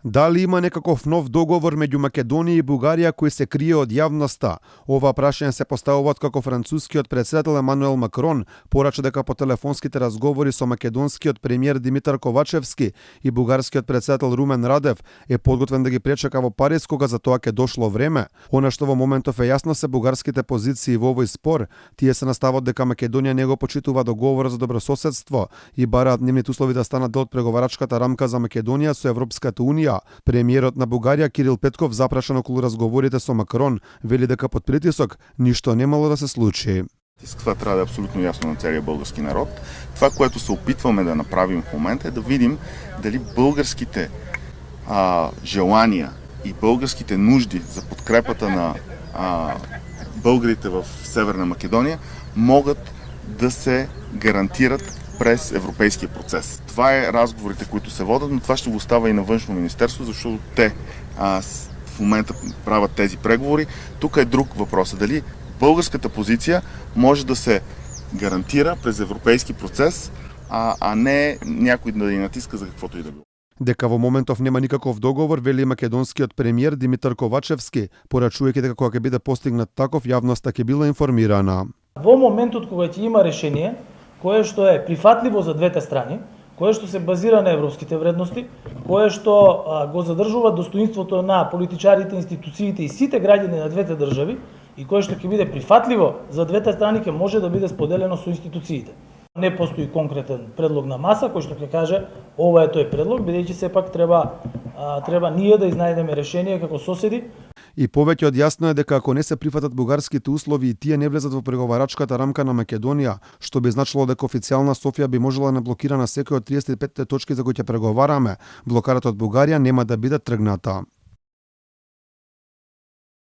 Дали има некаков нов договор меѓу Македонија и Бугарија кој се крие од јавноста? Ова прашање се поставува како францускиот претседател Емануел Макрон порача дека по телефонските разговори со македонскиот премиер Димитар Ковачевски и бугарскиот претседател Румен Радев е подготвен да ги пречека во Париз кога за тоа ќе дошло време. Она што во моментов е јасно се бугарските позиции во овој спор. Тие се на ставот дека Македонија не го почитува договорот за добрососедство и бараат нивните услови да станат дел од преговарачката рамка за Македонија со Европската унија. Премиерот на Бугарија Кирил Петков запрашан околу разговорите со Макрон вели дека под притисок ништо немало да се случи. Това трябва да е абсолютно ясно на целия български народ. Това, което се опитваме да направим в момента е да видим дали българските желания и българските нужди за подкрепата на българите в Северна Македония могат да се гарантират през европейския процес. Това е разговорите, които се водят, но това ще го остава и на Външно министерство, защото те в момента правят тези преговори. Тук е друг въпрос. Дали българската позиция може да се гарантира през европейски процес, а не някой да ни натиска за каквото и да било. Дека во моментов нема никаков договор, вели македонскиот премиер Димитар Ковачевски, порачувајќи дека кога ќе биде постигнат таков, јавноста ќе била информирана. Во моментот кога ќе има решение кое што е прифатливо за двете страни, кое што се базира на европските вредности, кое што го задржува достоинството на политичарите, институциите и сите граѓани на двете држави и кое што ќе биде прифатливо за двете страни ќе може да биде споделено со институциите. Не постои конкретен предлог на маса кој што ќе каже ова е тој предлог, бидејќи сепак треба ние да изнајдеме решение како соседи. И повеќе од јасно е дека ако не се прифатат бугарските услови и тие не влезат во преговарачката рамка на Македонија, што би значило дека официјална Софија би можела да блокира на секој од 35 точки за кои ќе преговараме, блокарата од Бугарија нема да биде тргната.